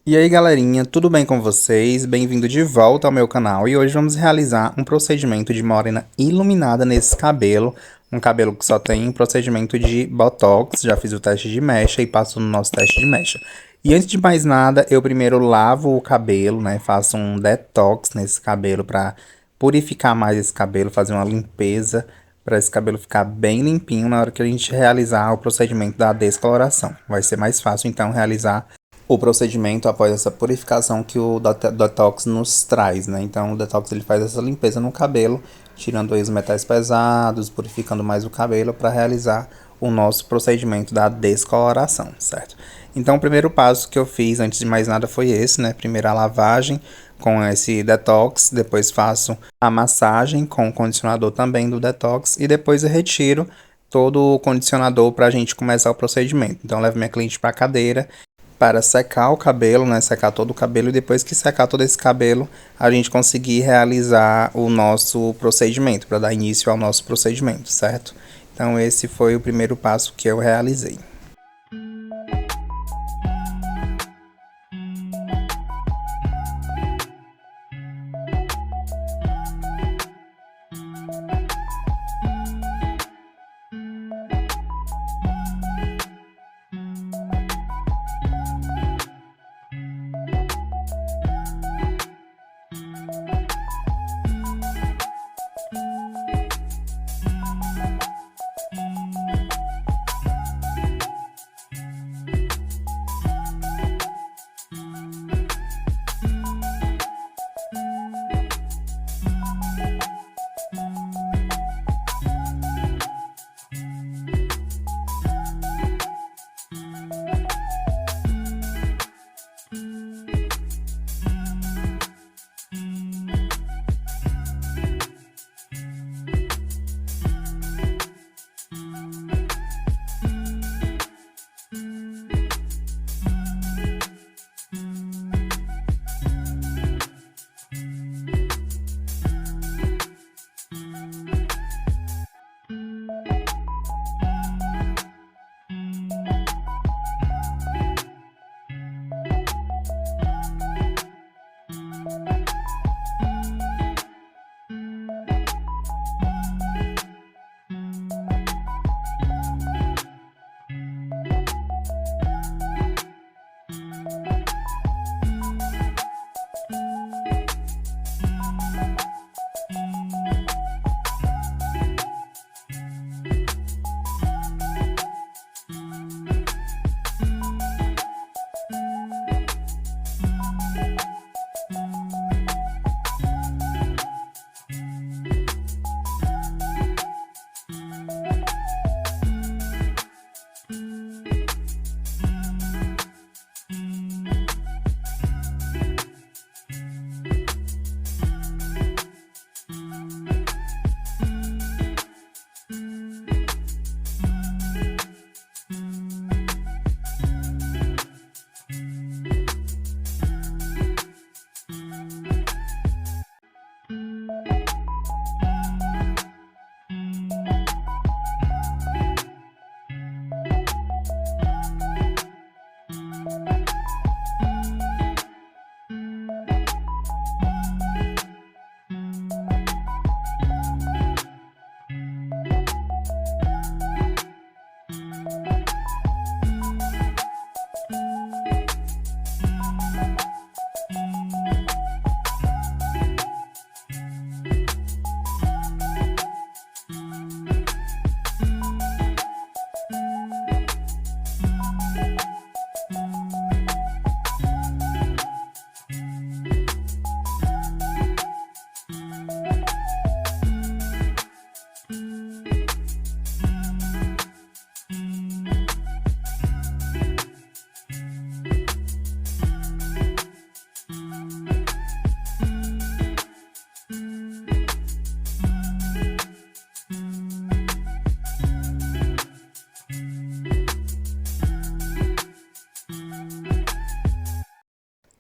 E aí galerinha, tudo bem com vocês? Bem-vindo de volta ao meu canal e hoje vamos realizar um procedimento de morena iluminada nesse cabelo. Um cabelo que só tem um procedimento de Botox, já fiz o teste de mecha e passo no nosso teste de mecha. E antes de mais nada, eu primeiro lavo o cabelo, né? Faço um detox nesse cabelo para purificar mais esse cabelo, fazer uma limpeza para esse cabelo ficar bem limpinho na hora que a gente realizar o procedimento da descoloração. Vai ser mais fácil então realizar o procedimento após essa purificação que o detox nos traz, né? Então o detox ele faz essa limpeza no cabelo, tirando aí os metais pesados, purificando mais o cabelo para realizar o nosso procedimento da descoloração, certo? Então o primeiro passo que eu fiz antes de mais nada foi esse, né? Primeiro a lavagem com esse detox, depois faço a massagem com o condicionador também do detox e depois eu retiro todo o condicionador para a gente começar o procedimento. Então eu levo minha cliente para a cadeira para secar o cabelo, né? Secar todo o cabelo e depois que secar todo esse cabelo, a gente conseguir realizar o nosso procedimento, para dar início ao nosso procedimento, certo? Então esse foi o primeiro passo que eu realizei.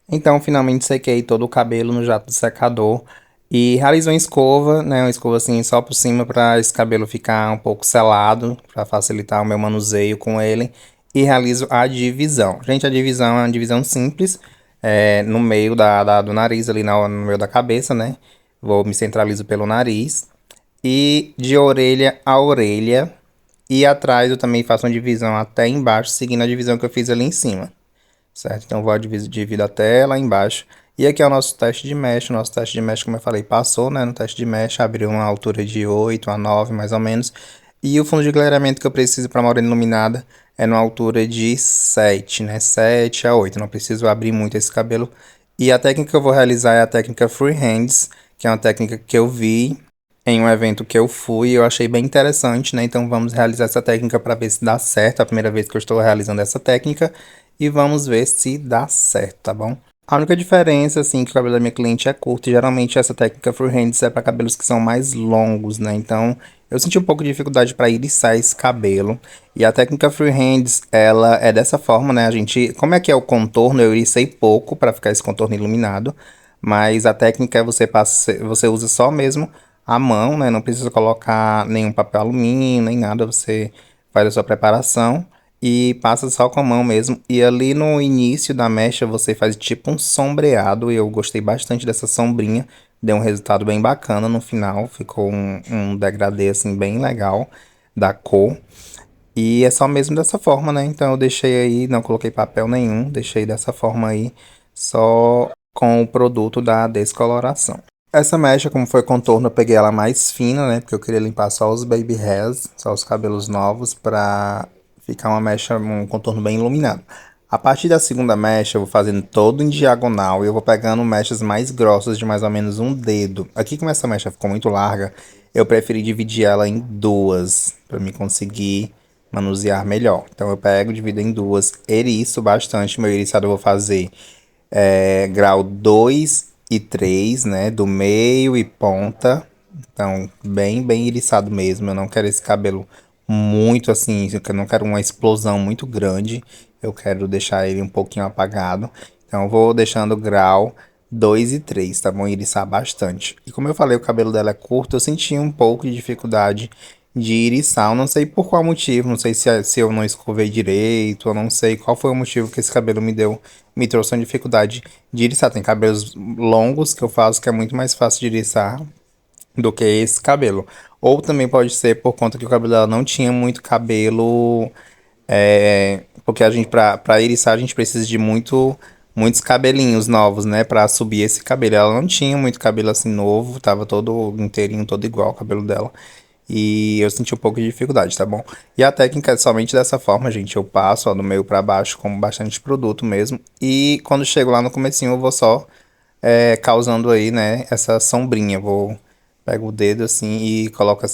Então, finalmente sequei todo o cabelo no jato do secador e realizei uma escova, né? Uma escova assim só por cima para esse cabelo ficar um pouco selado, para facilitar o meu manuseio com ele. E realizo a divisão. Gente, a divisão é uma divisão simples. no meio do nariz, ali no meio da cabeça, né? Me centralizo pelo nariz. E de orelha a orelha. E atrás eu também faço uma divisão até embaixo, seguindo a divisão que eu fiz ali em cima, certo? Então vou divido até lá embaixo. E aqui é o nosso teste de mesh. O nosso teste de mesh, como eu falei, passou, né? No teste de mesh, abriu uma altura de 8 a 9, mais ou menos. E o fundo de clareamento que eu preciso para morena iluminada é numa altura de 7, né? 7 a 8. Não preciso abrir muito esse cabelo. E a técnica que eu vou realizar é a técnica Freehands, que é uma técnica que eu vi em um evento que eu fui, eu achei bem interessante, né? Então vamos realizar essa técnica para ver se dá certo. É a primeira vez que eu estou realizando essa técnica e vamos ver se dá certo, tá bom? A única diferença, assim, que o cabelo da minha cliente é curto, e geralmente essa técnica freehands é para cabelos que são mais longos, né? Então, eu senti um pouco de dificuldade para iriçar esse cabelo. E a técnica freehands, ela é dessa forma, né? A gente, como é que é o contorno? Eu iricei pouco para ficar esse contorno iluminado, mas a técnica é você usa só mesmo a mão, né? Não precisa colocar nenhum papel alumínio, nem nada, você faz a sua preparação e passa só com a mão mesmo. E ali no início da mecha você faz tipo um sombreado. E eu gostei bastante dessa sombrinha. Deu um resultado bem bacana no final. Ficou um degradê assim bem legal da cor. E é só mesmo dessa forma, né? Então eu deixei aí, não coloquei papel nenhum. Deixei dessa forma aí, só com o produto da descoloração. Essa mecha, como foi contorno, eu peguei ela mais fina, né? Porque eu queria limpar só os baby hairs, só os cabelos novos, pra ficar uma mecha, um contorno bem iluminado. A partir da segunda mecha, eu vou fazendo todo em diagonal e eu vou pegando mechas mais grossas de mais ou menos um dedo. Aqui, como essa mecha ficou muito larga, eu preferi dividir ela em duas, pra me conseguir manusear melhor. Então eu pego, divido em duas, eriço bastante. Meu eriçado eu vou fazer grau 2 e 3, né? Do meio e ponta. Então, bem iriçado mesmo. Eu não quero esse cabelo muito assim, eu não quero uma explosão muito grande. Eu quero deixar ele um pouquinho apagado. Então, eu vou deixando grau 2 e 3, tá bom? Iriçar bastante. E como eu falei, o cabelo dela é curto, eu senti um pouco de dificuldade de iriçar. Eu não sei por qual motivo, não sei se eu não escovei direito, eu não sei qual foi o motivo que esse cabelo me trouxe uma dificuldade de iriçar. Tem cabelos longos que eu faço que é muito mais fácil de iriçar do que esse cabelo. Ou também pode ser por conta que o cabelo dela não tinha muito cabelo, porque a gente, pra iriçar, a gente precisa de muitos cabelinhos novos, né? Pra subir esse cabelo. Ela não tinha muito cabelo assim novo, tava todo inteirinho, todo igual o cabelo dela. E eu senti um pouco de dificuldade, tá bom? E a técnica é somente dessa forma, gente. Eu passo, ó, do meio pra baixo com bastante produto mesmo. E quando chego lá no comecinho, eu vou só causando aí, né, essa sombrinha. Pego o dedo assim e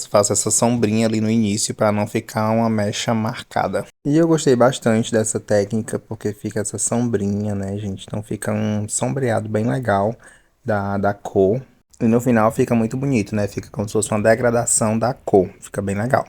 faço essa sombrinha ali no início para não ficar uma mecha marcada. E eu gostei bastante dessa técnica porque fica essa sombrinha, né, gente? Então fica um sombreado bem legal da cor. E no final fica muito bonito, né? Fica como se fosse uma degradação da cor. Fica bem legal.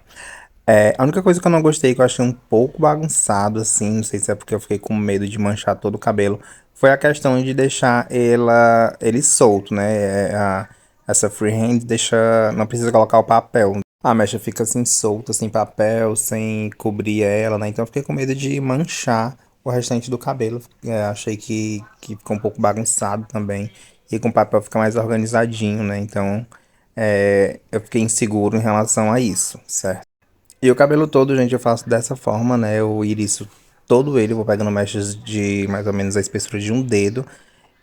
A única coisa que eu não gostei, que eu achei um pouco bagunçado, assim, não sei se é porque eu fiquei com medo de manchar todo o cabelo, foi a questão de deixar ele solto, né? Essa freehand deixa, não precisa colocar o papel. A mecha fica assim solta, sem papel, sem cobrir ela, né? Então eu fiquei com medo de manchar o restante do cabelo. Achei que ficou um pouco bagunçado também. E com o papel fica mais organizadinho, né? Então eu fiquei inseguro em relação a isso, certo? E o cabelo todo, gente, eu faço dessa forma, né? Eu iriço todo ele, vou pegando mechas de mais ou menos a espessura de um dedo.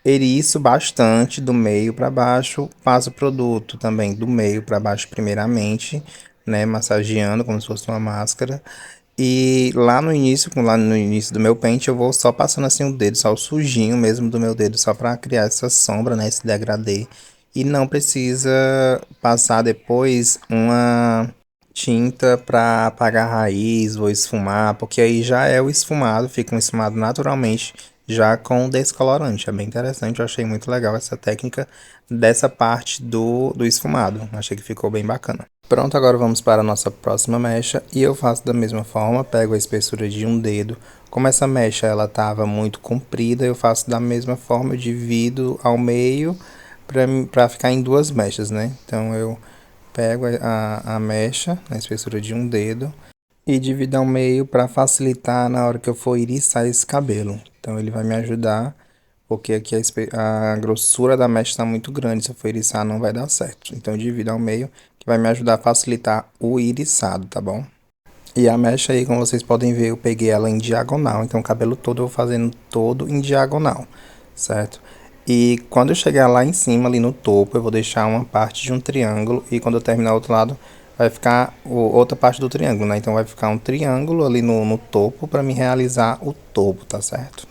Eriço bastante do meio para baixo, passo o produto também do meio para baixo primeiramente, né? Massageando como se fosse uma máscara. E lá no início do meu pente, eu vou só passando assim o dedo, só o sujinho mesmo do meu dedo, só para criar essa sombra, né? Esse degradê. E não precisa passar depois uma tinta para apagar a raiz ou esfumar, porque aí já é o esfumado, fica um esfumado naturalmente, já com descolorante. É bem interessante, eu achei muito legal essa técnica dessa parte do esfumado. Achei que ficou bem bacana. Pronto, agora vamos para a nossa próxima mecha e eu faço da mesma forma, pego a espessura de um dedo. Como essa mecha ela estava muito comprida, eu faço da mesma forma, eu divido ao meio para ficar em duas mechas, né? Então eu pego a mecha na espessura de um dedo e divido ao meio para facilitar na hora que eu for iriçar esse cabelo. Então ele vai me ajudar porque aqui a grossura da mecha está muito grande, se eu for iriçar não vai dar certo. Então eu divido ao meio, que vai me ajudar a facilitar o iriçado, tá bom? E a mecha aí, como vocês podem ver, eu peguei ela em diagonal, então o cabelo todo eu vou fazendo todo em diagonal, certo? E quando eu chegar lá em cima, ali no topo, eu vou deixar uma parte de um triângulo, e quando eu terminar o outro lado, vai ficar outra parte do triângulo, né? Então vai ficar um triângulo ali no topo para me realizar o topo, tá certo?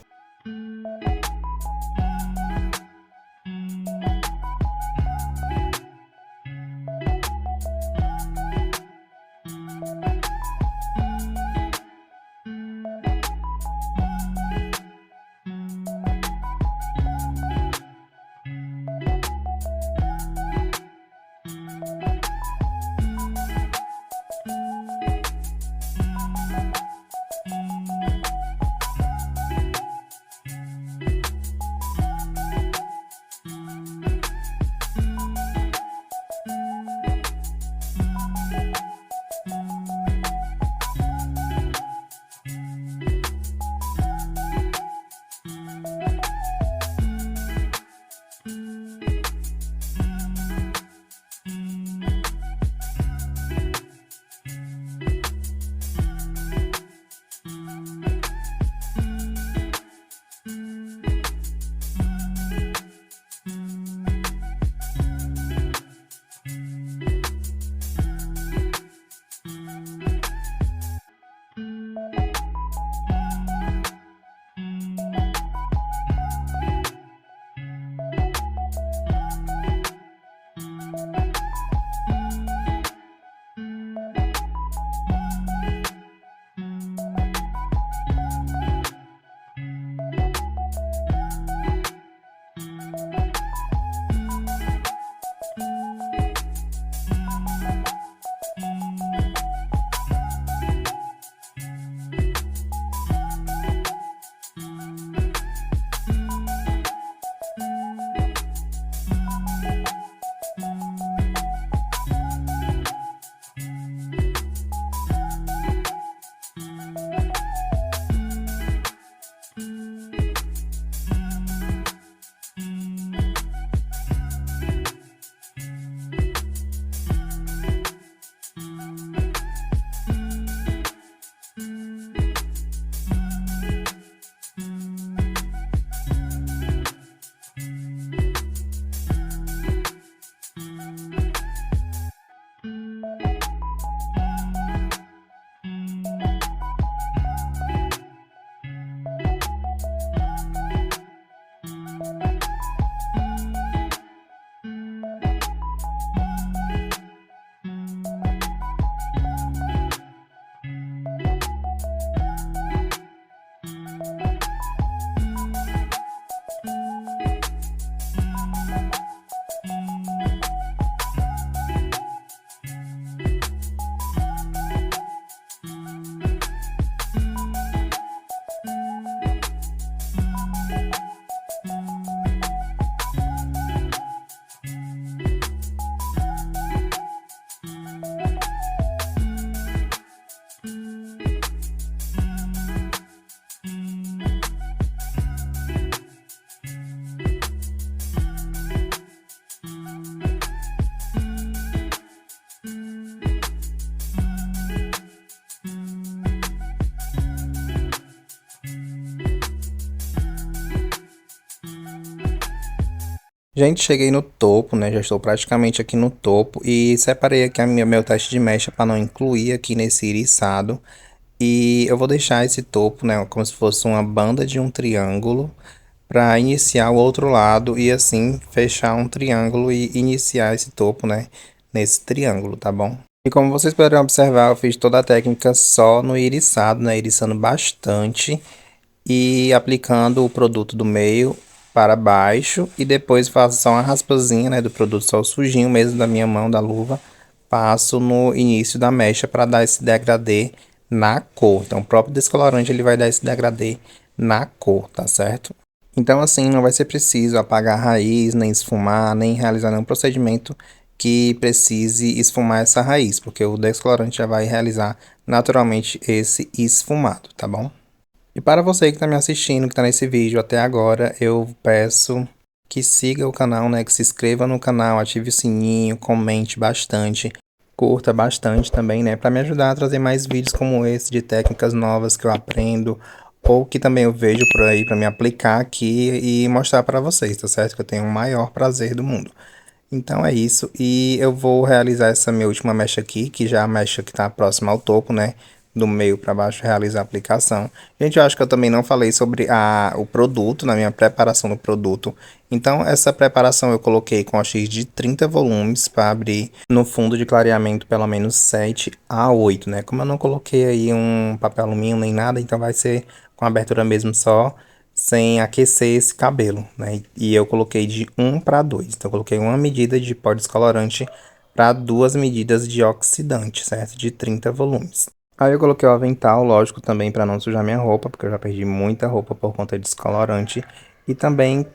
Gente, cheguei no topo, né? Já estou praticamente aqui no topo e separei aqui meu teste de mecha para não incluir aqui nesse iriçado. E eu vou deixar esse topo, né, como se fosse uma banda de um triângulo para iniciar o outro lado e assim fechar um triângulo e iniciar esse topo, né, nesse triângulo, tá bom? E como vocês poderão observar, eu fiz toda a técnica só no iriçado, né, iriçando bastante e aplicando o produto do meio para baixo e depois faço só uma raspazinha, né, do produto só sujinho mesmo da minha mão, da luva, passo no início da mecha para dar esse degradê na cor. Então o próprio descolorante ele vai dar esse degradê na cor, tá certo? Então assim, não vai ser preciso apagar a raiz, nem esfumar, nem realizar nenhum procedimento que precise esfumar essa raiz, porque o descolorante já vai realizar naturalmente esse esfumado, tá bom? E para você que está me assistindo, que está nesse vídeo até agora, eu peço que siga o canal, né? Que se inscreva no canal, ative o sininho, comente bastante, curta bastante também, né? Para me ajudar a trazer mais vídeos como esse de técnicas novas que eu aprendo ou que também eu vejo por aí para me aplicar aqui e mostrar para vocês, tá certo? Que eu tenho o maior prazer do mundo. Então é isso, e eu vou realizar essa minha última mecha aqui, que já é a mecha que está próxima ao topo, né? Do meio para baixo, realizar a aplicação. Gente, eu acho que eu também não falei sobre o produto, na minha preparação do produto. Então, essa preparação eu coloquei com a X de 30 volumes para abrir no fundo de clareamento pelo menos 7 a 8, né? Como eu não coloquei aí um papel alumínio nem nada, então vai ser com abertura mesmo só sem aquecer esse cabelo, né? E eu coloquei de 1 para 2. Então, eu coloquei uma medida de pó descolorante para 2 medidas de oxidante, certo? De 30 volumes. Aí eu coloquei o avental, lógico, também para não sujar minha roupa, porque eu já perdi muita roupa por conta de descolorante. E também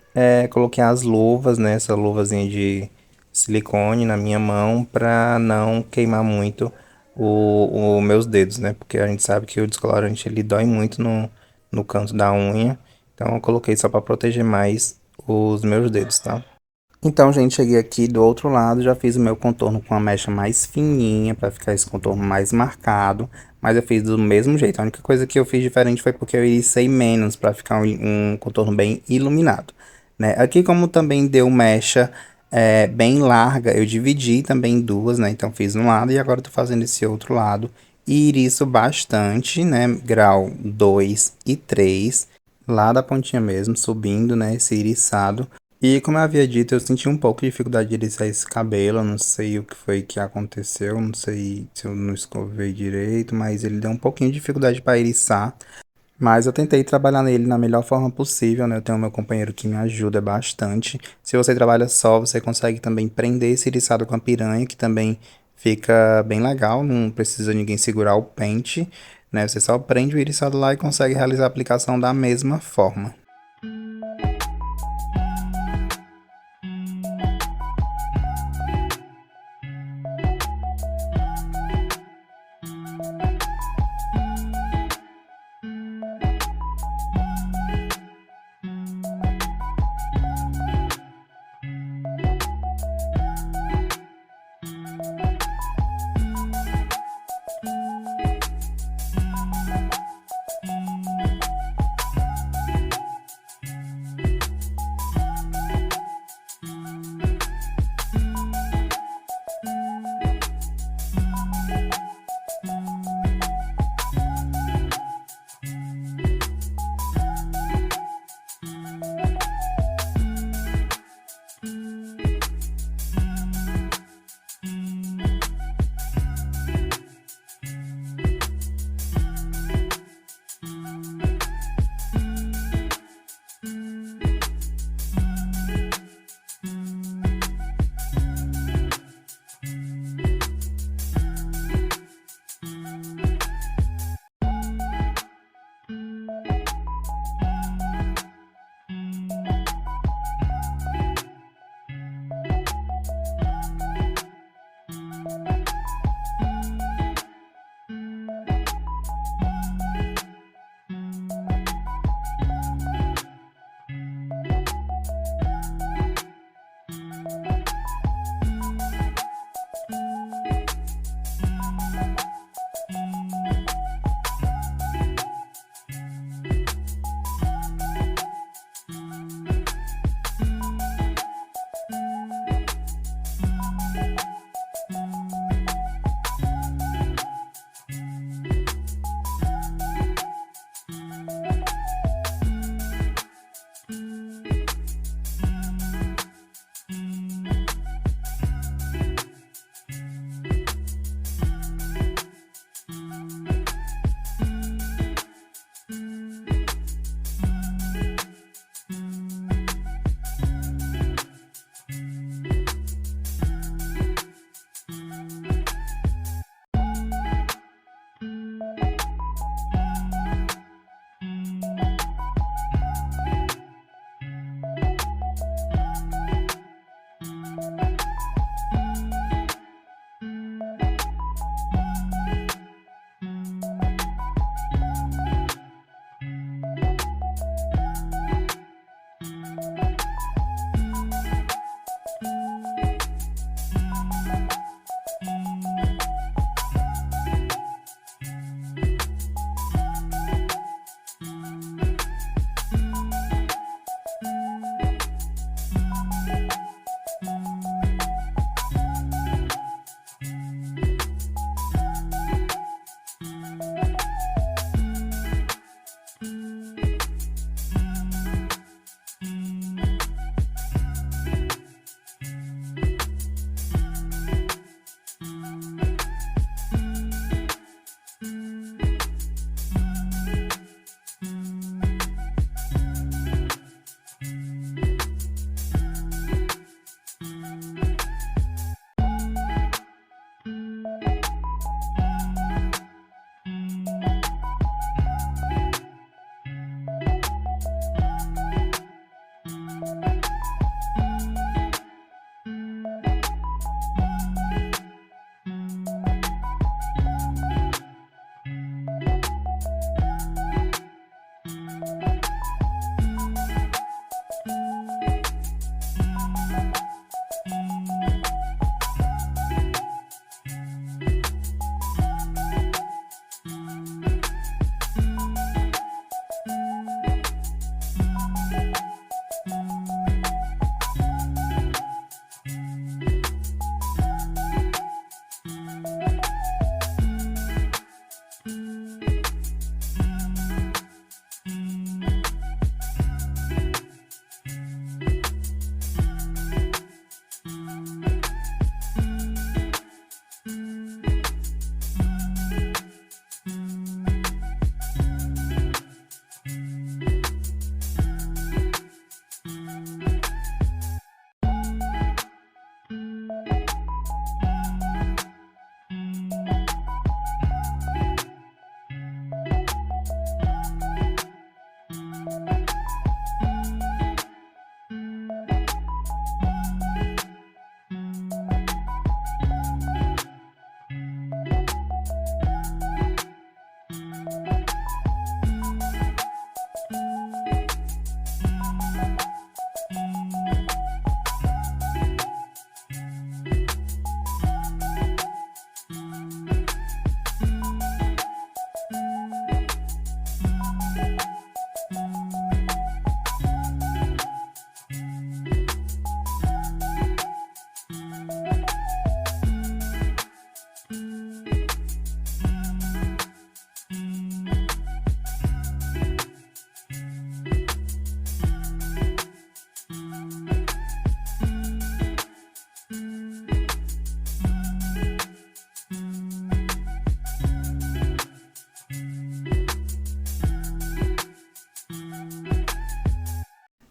coloquei as luvas, né? Essa luvazinha de silicone na minha mão para não queimar muito os meus dedos, né? Porque a gente sabe que o descolorante ele dói muito no canto da unha. Então eu coloquei só para proteger mais os meus dedos, tá? Então, gente, cheguei aqui do outro lado, já fiz o meu contorno com a mecha mais fininha, para ficar esse contorno mais marcado, mas eu fiz do mesmo jeito. A única coisa que eu fiz diferente foi porque eu iricei menos, para ficar um contorno bem iluminado, né? Aqui, como também deu mecha bem larga, eu dividi também em duas, né? Então, fiz um lado e agora eu tô fazendo esse outro lado. E iriço bastante, né? Grau 2 e 3, lá da pontinha mesmo, subindo, né? Esse iriçado. E como eu havia dito, eu senti um pouco de dificuldade de alisar esse cabelo, eu não sei o que foi que aconteceu, não sei se eu não escovei direito, mas ele deu um pouquinho de dificuldade para eriçar. Mas eu tentei trabalhar nele na melhor forma possível, né? Eu tenho meu companheiro que me ajuda bastante. Se você trabalha só, você consegue também prender esse eriçado com a piranha, que também fica bem legal, não precisa ninguém segurar o pente, né? Você só prende o eriçado lá e consegue realizar a aplicação da mesma forma.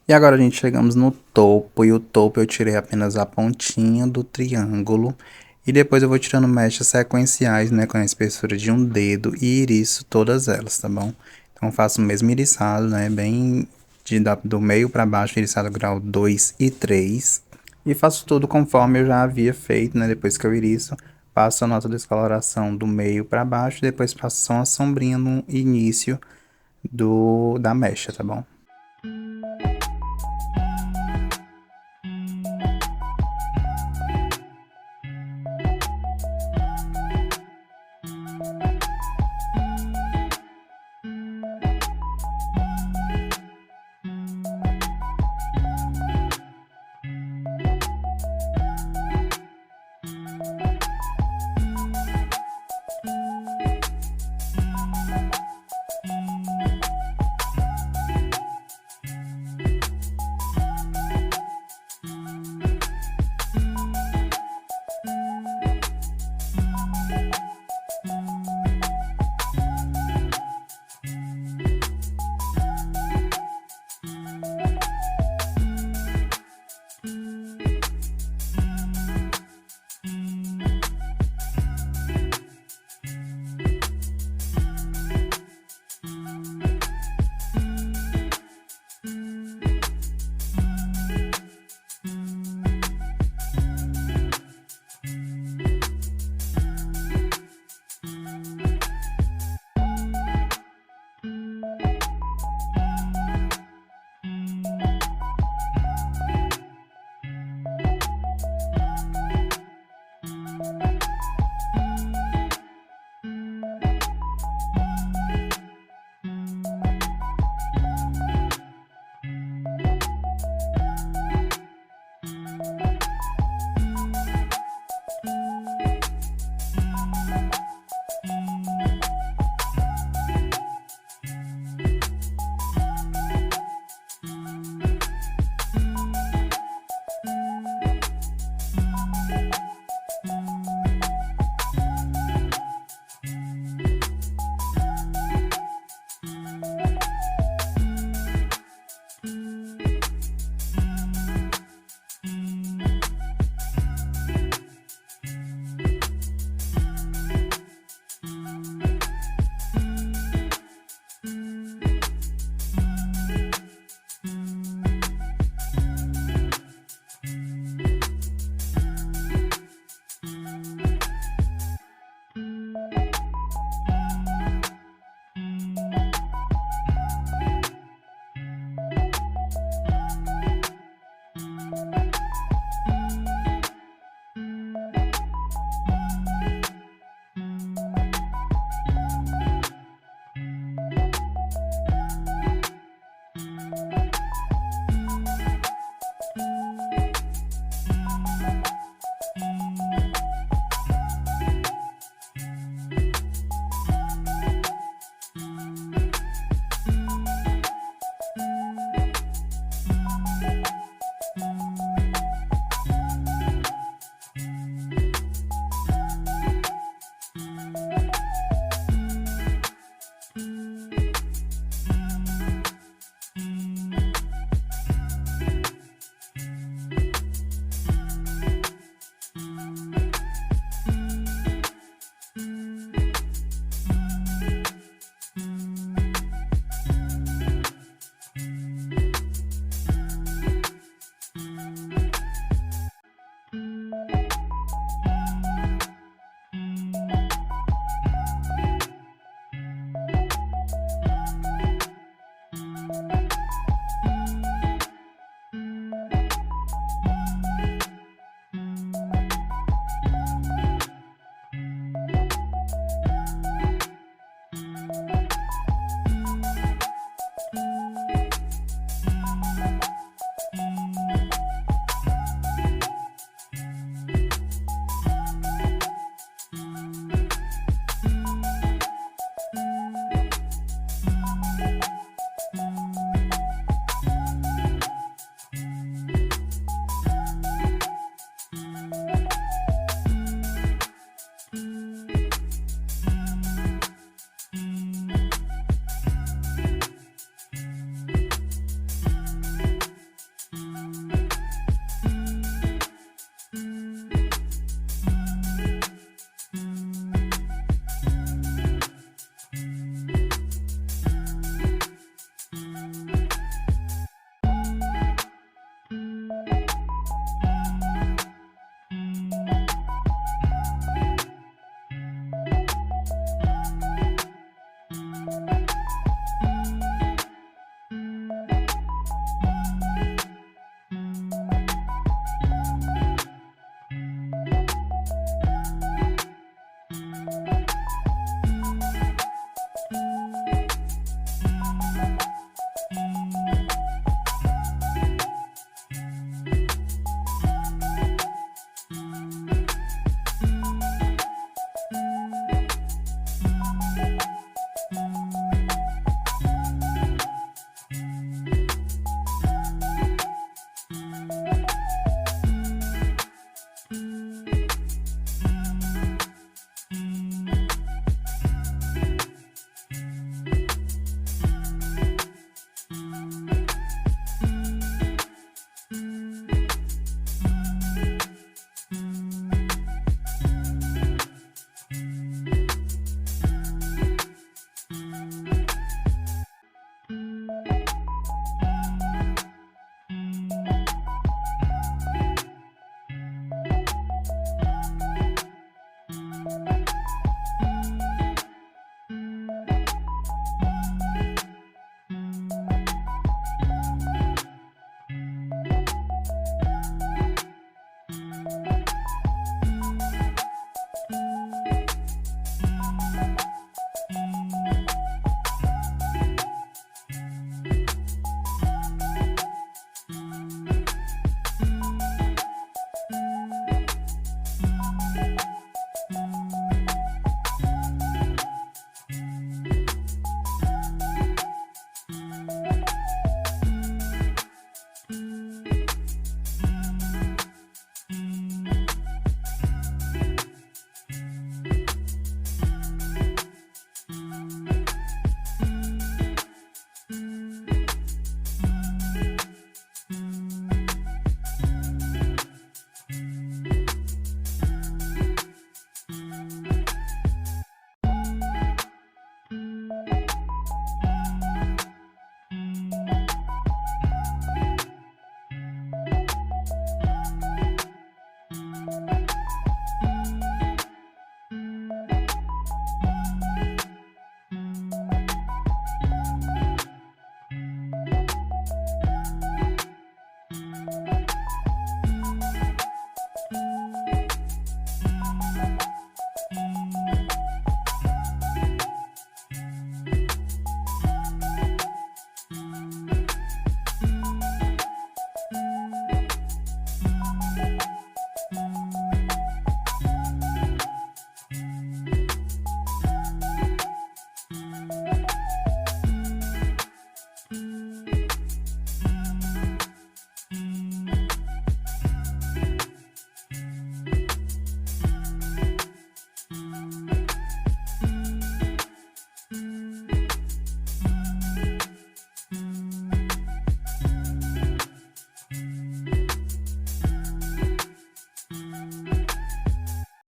E agora a gente chegamos no topo, e o topo eu tirei apenas a pontinha do triângulo. E depois eu vou tirando mechas sequenciais, né, com a espessura de um dedo e iriço todas elas, tá bom? Então faço o mesmo iriçado, né, bem do meio para baixo, iriçado grau 2 e 3. E faço tudo conforme eu já havia feito, né, depois que eu iriço. Passo a nota de descoloração do meio para baixo, depois passo só uma sombrinha no início da mecha, tá bom?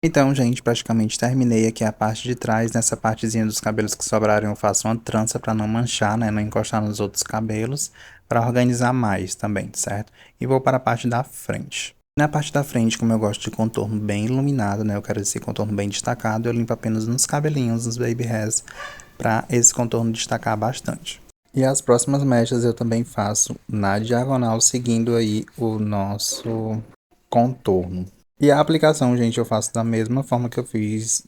Então, gente, praticamente terminei aqui a parte de trás. Nessa partezinha dos cabelos que sobraram, eu faço uma trança para não manchar, né? Não encostar nos outros cabelos, para organizar mais também, certo? E vou para a parte da frente. Na parte da frente, como eu gosto de contorno bem iluminado, né? Eu quero esse contorno bem destacado, eu limpo apenas nos cabelinhos, nos baby hairs, para esse contorno destacar bastante. E as próximas mechas eu também faço na diagonal, seguindo aí o nosso contorno. E a aplicação, gente, eu faço da mesma forma que eu fiz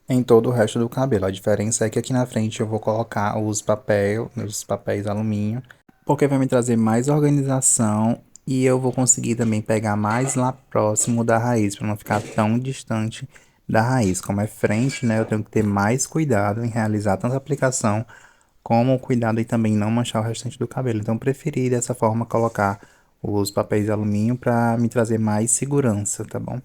em todo o resto do cabelo. A diferença é que aqui na frente eu vou colocar os papéis alumínio, porque vai me trazer mais organização e eu vou conseguir também pegar mais lá próximo da raiz, para não ficar tão distante da raiz. Como é frente, né, eu tenho que ter mais cuidado em realizar tanto a aplicação como o cuidado em também não manchar o restante do cabelo. Então, preferi dessa forma colocar os papéis de alumínio para me trazer mais segurança, tá bom?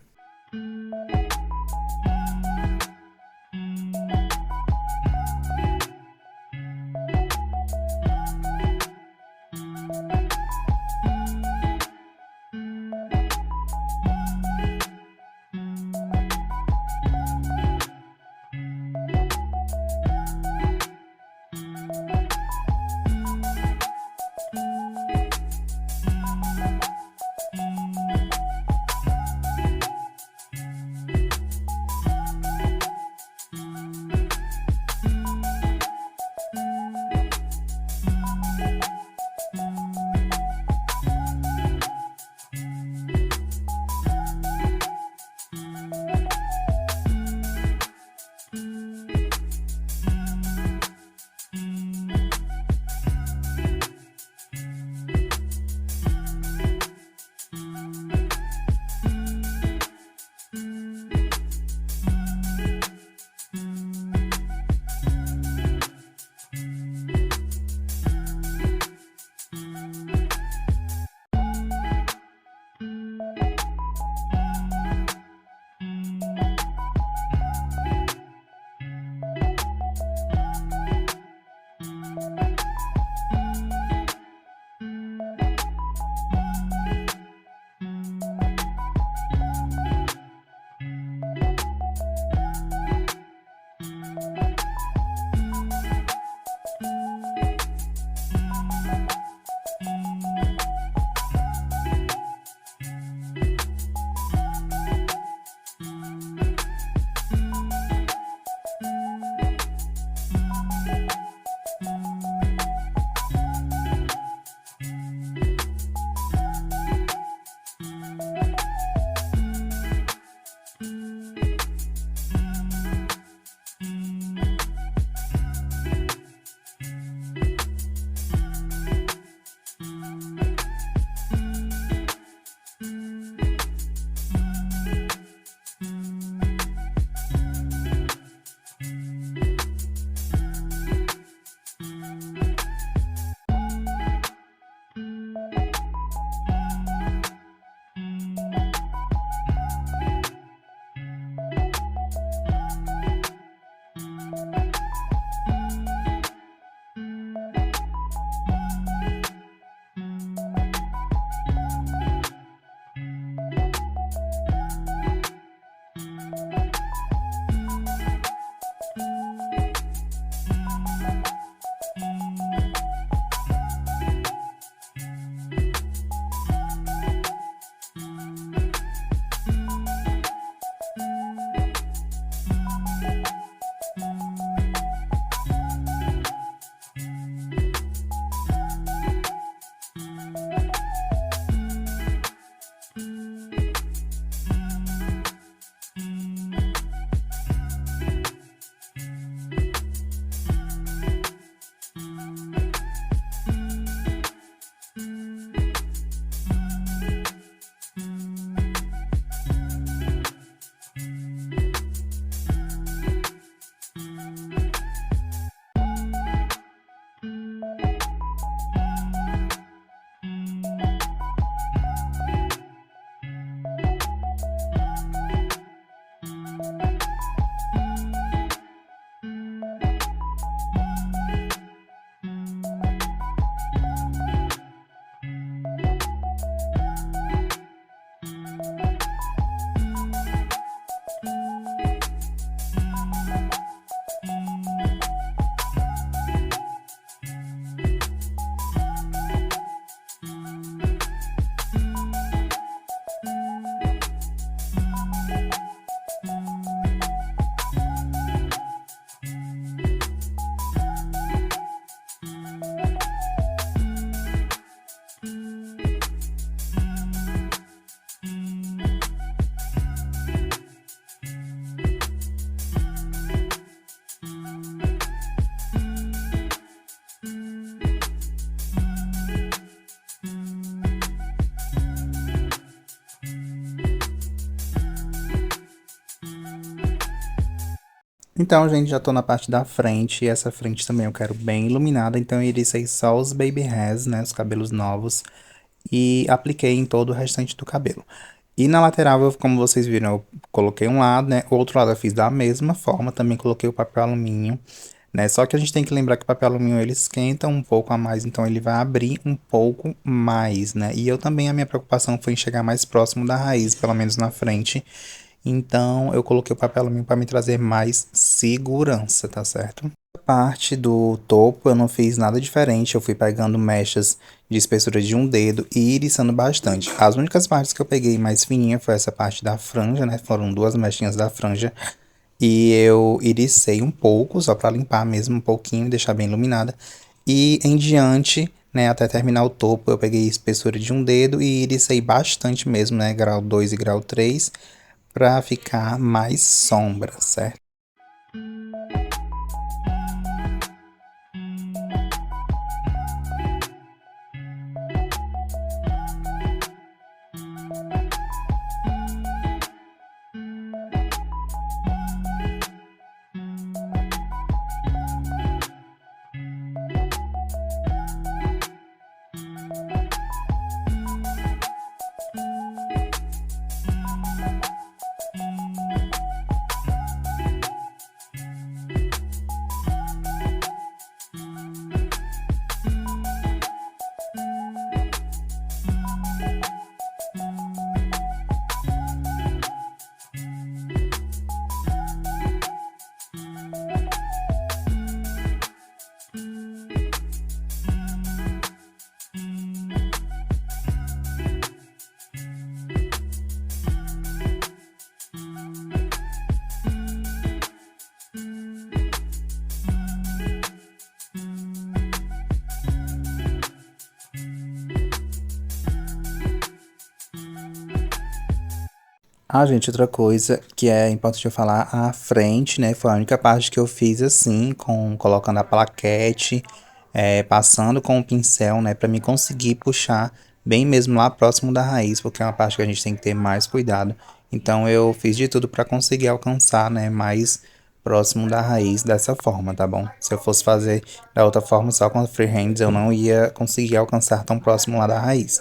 Então, gente, já tô na parte da frente, e essa frente também eu quero bem iluminada, então eu irei só os baby hairs, né, os cabelos novos, e apliquei em todo o restante do cabelo. E na lateral, como vocês viram, eu coloquei um lado, né, o outro lado eu fiz da mesma forma, também coloquei o papel alumínio, né, só que a gente tem que lembrar que o papel alumínio, ele esquenta um pouco a mais, então ele vai abrir um pouco mais, né, e eu também, a minha preocupação foi em chegar mais próximo da raiz, pelo menos na frente. Então, eu coloquei o papel alumínio para me trazer mais segurança, tá certo? A parte do topo eu não fiz nada diferente, eu fui pegando mechas de espessura de um dedo e iriçando bastante. As únicas partes que eu peguei mais fininha foi essa parte da franja, né? Foram duas mechinhas da franja e eu iricei um pouco, só para limpar mesmo um pouquinho e deixar bem iluminada. E em diante, né, até terminar o topo, eu peguei espessura de um dedo e iricei bastante mesmo, né? Grau 2 e grau 3 para ficar mais sombra, certo? Ah, gente, outra coisa que é importante eu falar, a frente, né, foi a única parte que eu fiz assim, colocando a plaquete, passando com o pincel, né, para me conseguir puxar bem mesmo lá próximo da raiz, porque é uma parte que a gente tem que ter mais cuidado. Então eu fiz de tudo para conseguir alcançar, né, mais próximo da raiz dessa forma, tá bom? Se eu fosse fazer da outra forma, só com freehands, eu não ia conseguir alcançar tão próximo lá da raiz.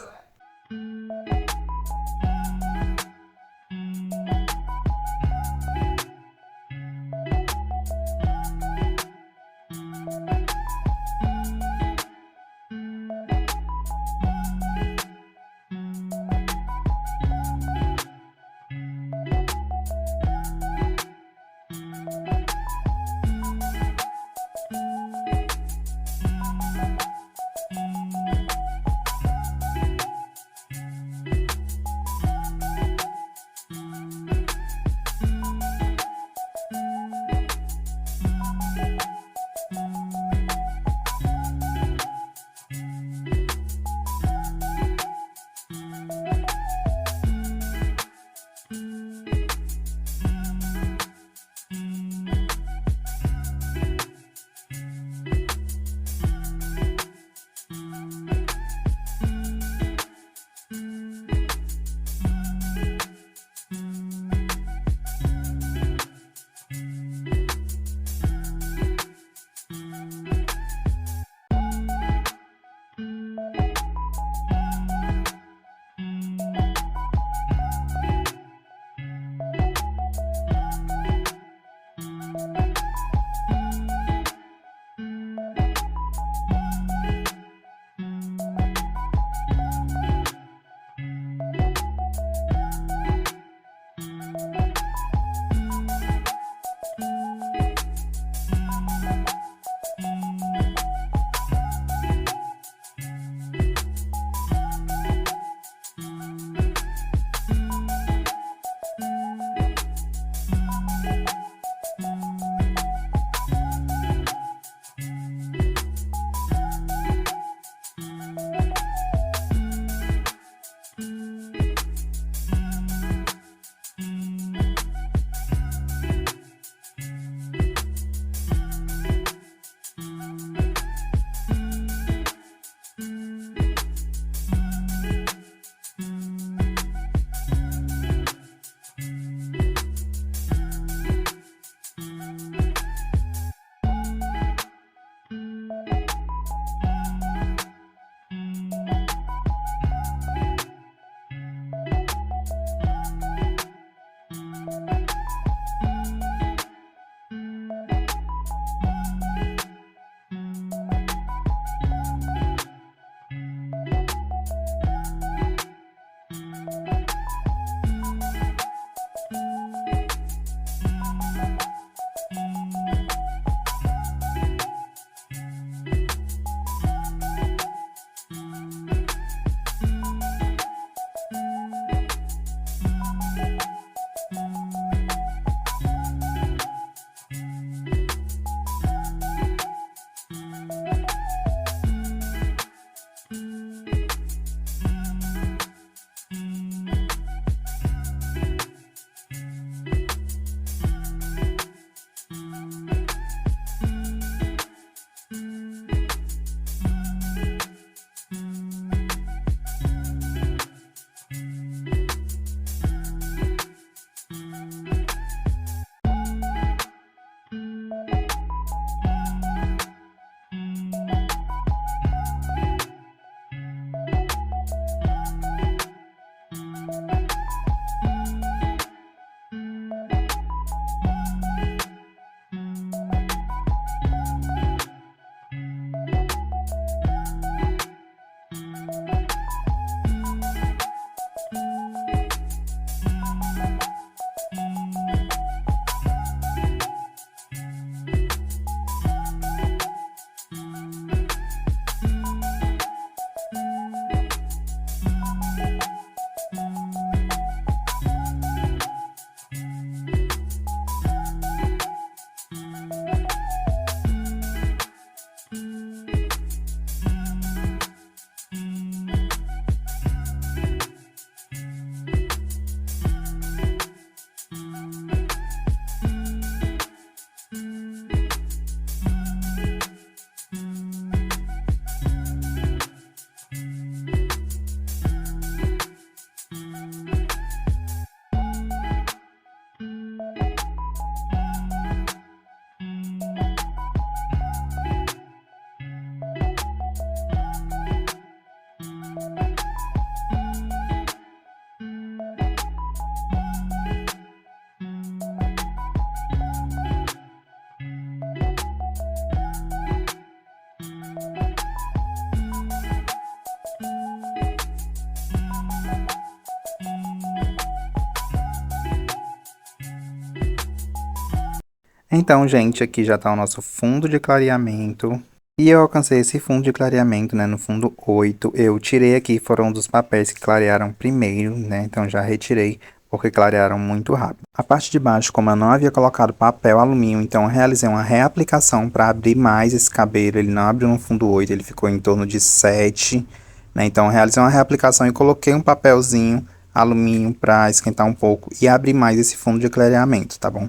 Então, gente, aqui já tá o nosso fundo de clareamento. E eu alcancei esse fundo de clareamento, né, no fundo 8. Eu tirei aqui, foram dos papéis que clarearam primeiro, né, então já retirei, porque clarearam muito rápido. A parte de baixo, como eu não havia colocado papel alumínio, então eu realizei uma reaplicação para abrir mais esse cabelo. Ele não abriu no fundo 8, ele ficou em torno de 7, né, então eu realizei uma reaplicação e coloquei um papelzinho alumínio para esquentar um pouco e abrir mais esse fundo de clareamento, tá bom?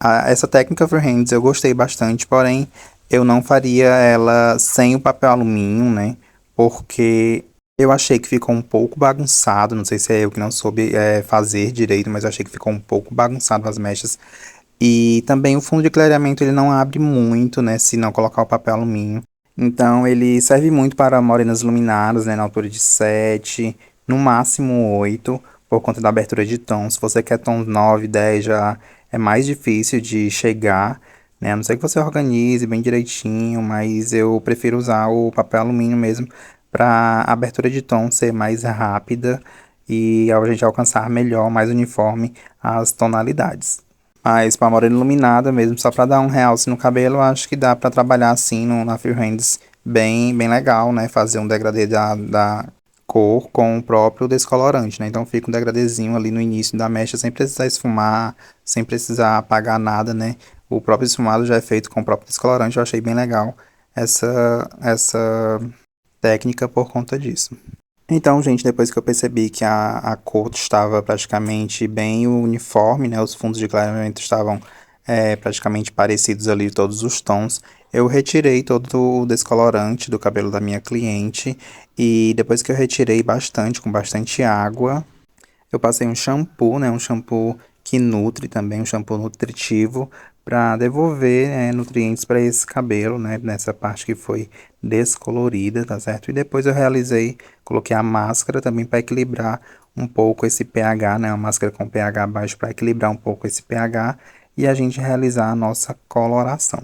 Essa técnica freehands eu gostei bastante, porém eu não faria ela sem o papel alumínio, né? Porque eu achei que ficou um pouco bagunçado. Não sei se é eu que não soube fazer direito, mas eu achei que ficou um pouco bagunçado as mechas. E também o fundo de clareamento ele não abre muito, né? Se não colocar o papel alumínio. Então ele serve muito para morenas iluminadas, né? Na altura de 7, no máximo 8, por conta da abertura de tom. Se você quer tom 9, 10 já é mais difícil de chegar, né? A não ser que você organize bem direitinho, mas eu prefiro usar o papel alumínio mesmo para a abertura de tom ser mais rápida e a gente alcançar melhor, mais uniforme as tonalidades. Mas para morena iluminada mesmo, só para dar um realce no cabelo, eu acho que dá para trabalhar assim na Freehands bem legal, né? Fazer um degradê da cor com o próprio descolorante, né? Então fica um degradezinho ali no início da mecha sem precisar esfumar, sem precisar apagar nada, né? O próprio esfumado já é feito com o próprio descolorante, eu achei bem legal essa técnica por conta disso. Então, gente, depois que eu percebi que a cor estava praticamente bem uniforme, né? Os fundos de clareamento estavam praticamente parecidos ali, todos os tons. Eu retirei todo o descolorante do cabelo da minha cliente e depois que eu retirei bastante, com bastante água, eu passei um shampoo, né? Um shampoo que nutre também, um shampoo nutritivo, para devolver nutrientes para esse cabelo, né? Nessa parte que foi descolorida, tá certo? E depois eu realizei, coloquei a máscara também para equilibrar um pouco esse pH, né? Uma máscara com pH baixo para equilibrar um pouco esse pH e a gente realizar a nossa coloração.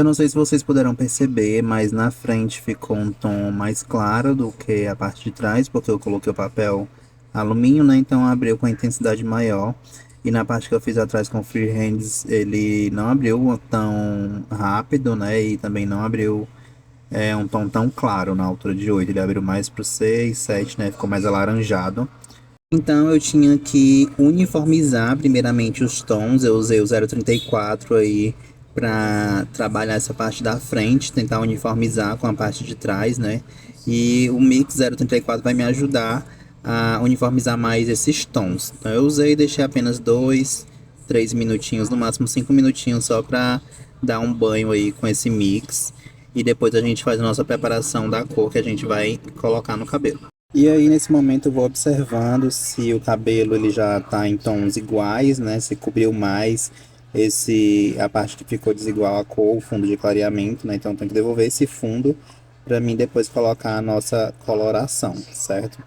Eu não sei se vocês puderam perceber, mas na frente ficou um tom mais claro do que a parte de trás, porque eu coloquei o papel alumínio, né? Então abriu com a intensidade maior. E na parte que eu fiz atrás com freehands, ele não abriu tão rápido, né? E também não abriu um tom tão claro na altura de 8. Ele abriu mais pro 6, 7, né? Ficou mais alaranjado. Então eu tinha que uniformizar primeiramente os tons. Eu usei o 0,34 aí para trabalhar essa parte da frente, tentar uniformizar com a parte de trás, né? E o Mix 0,34 vai me ajudar a uniformizar mais esses tons. Então eu usei e deixei apenas 2, 3 minutinhos, no máximo 5 minutinhos só para dar um banho aí com esse mix. E depois a gente faz a nossa preparação da cor que a gente vai colocar no cabelo. E aí nesse momento eu vou observando se o cabelo ele já tá em tons iguais, né? Se cobriu mais a parte que ficou desigual a cor, o fundo de clareamento, né? Então tem que devolver esse fundo para mim depois colocar a nossa coloração, certo?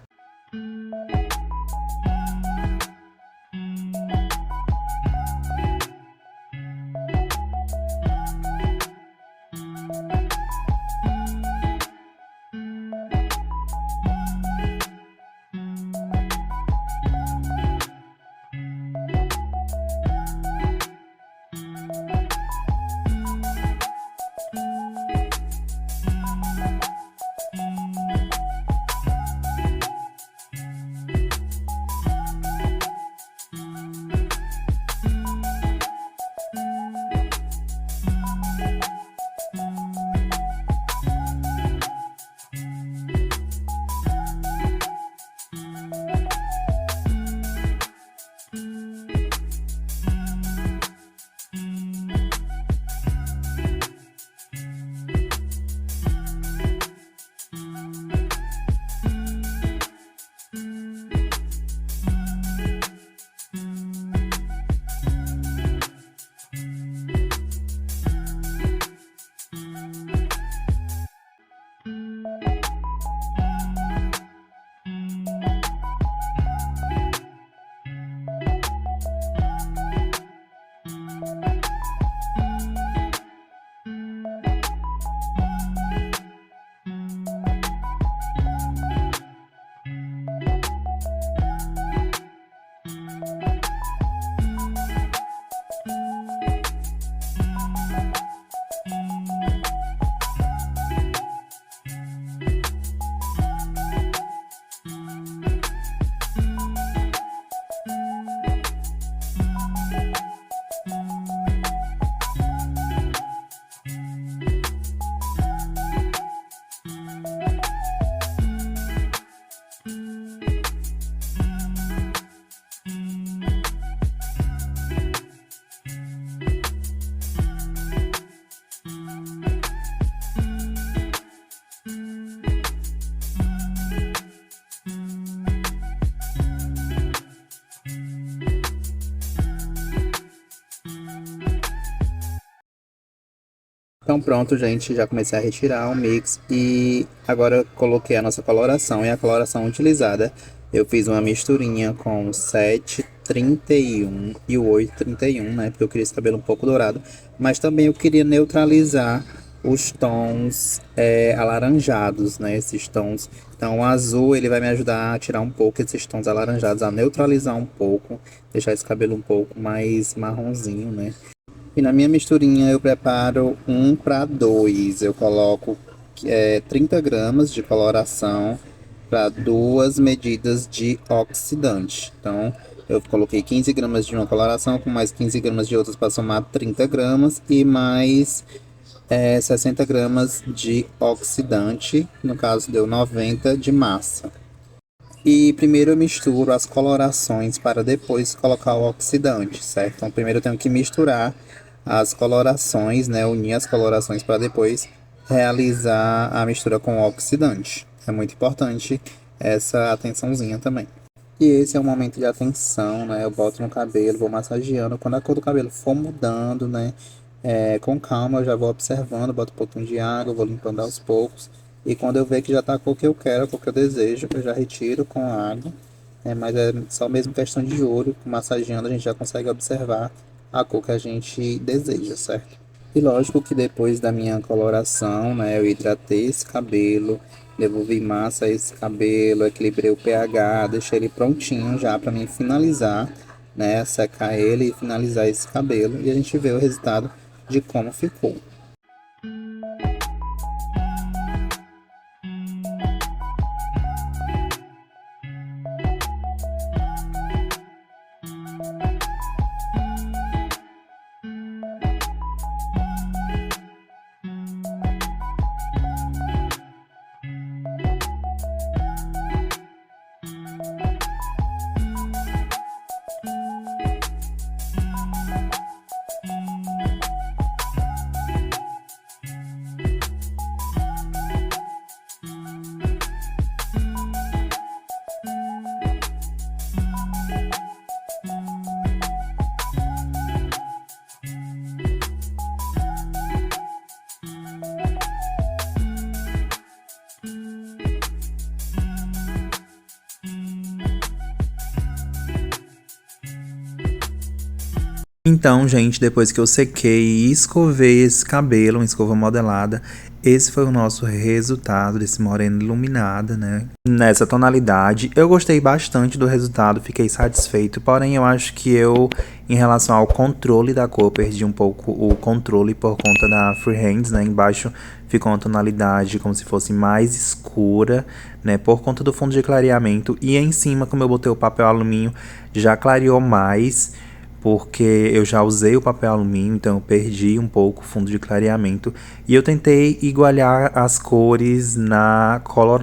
Então pronto, gente, já comecei a retirar o mix e agora coloquei a nossa coloração. E a coloração utilizada, eu fiz uma misturinha com o 731 e o 831, né? Porque eu queria esse cabelo um pouco dourado. Mas também eu queria neutralizar os tons alaranjados, né? Esses tons. Então o azul, ele vai me ajudar a tirar um pouco esses tons alaranjados, a neutralizar um pouco, deixar esse cabelo um pouco mais marronzinho, né? E na minha misturinha eu preparo 1 para 2. Eu coloco 30 gramas de coloração para 2 medidas de oxidante. Então eu coloquei 15 gramas de uma coloração com mais 15 gramas de outras para somar 30 gramas e mais 60 gramas de oxidante. No caso deu 90 de massa. E primeiro eu misturo as colorações para depois colocar o oxidante, certo? Então primeiro eu tenho que misturar as colorações, né? Unir as colorações para depois realizar a mistura com o oxidante. É muito importante essa atençãozinha também. E esse é o momento de atenção, né? Eu boto no cabelo, vou massageando. Quando a cor do cabelo for mudando, né? Com calma eu já vou observando, boto um pouquinho de água, vou limpando aos poucos. E quando eu ver que já tá a cor que eu quero, a cor que eu desejo, eu já retiro com a água. Mas é só mesmo questão de olho, massageando a gente já consegue observar a cor que a gente deseja, certo? E lógico que depois da minha coloração, né, eu hidratei esse cabelo, devolvi massa a esse cabelo, equilibrei o pH, deixei ele prontinho já para mim finalizar, né, secar ele e finalizar esse cabelo. E a gente vê o resultado de como ficou. Então, gente, depois que eu sequei e escovei esse cabelo, uma escova modelada, esse foi o nosso resultado desse moreno iluminada, né? Nessa tonalidade, eu gostei bastante do resultado, fiquei satisfeito, porém eu acho que em relação ao controle da cor, perdi um pouco o controle por conta da Freehands, né? Embaixo ficou uma tonalidade como se fosse mais escura, né? Por conta do fundo de clareamento, e em cima, como eu botei o papel alumínio, já clareou mais, porque eu já usei o papel alumínio, então eu perdi um pouco o fundo de clareamento. E eu tentei igualar as cores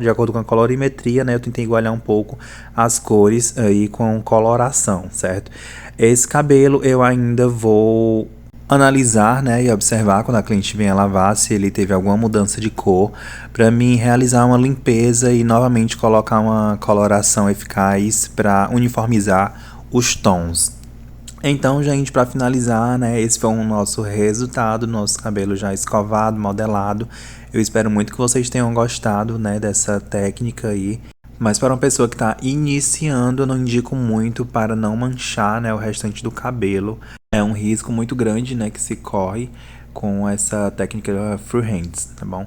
de acordo com a colorimetria, né? Eu tentei igualar um pouco as cores aí com coloração, certo? Esse cabelo eu ainda vou analisar, né, e observar quando a cliente vier lavar se ele teve alguma mudança de cor, para mim realizar uma limpeza e novamente colocar uma coloração eficaz para uniformizar os tons. Então, gente, para finalizar, né, esse foi o nosso resultado, nosso cabelo já escovado, modelado. Eu espero muito que vocês tenham gostado, né, dessa técnica aí. Mas para uma pessoa que está iniciando, eu não indico muito para não manchar, né, o restante do cabelo. É um risco muito grande, né, que se corre com essa técnica freehands, tá bom?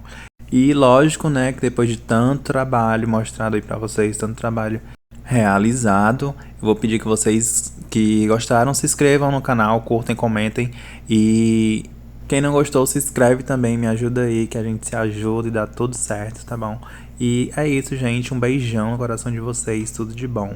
E lógico, né, que depois de tanto trabalho mostrado aí para vocês, tanto trabalho realizado, eu vou pedir que vocês que gostaram se inscrevam no canal, curtem, comentem, e quem não gostou se inscreve também, me ajuda aí que a gente se ajuda e dá tudo certo, tá bom? E é isso, gente, um beijão no coração de vocês, tudo de bom.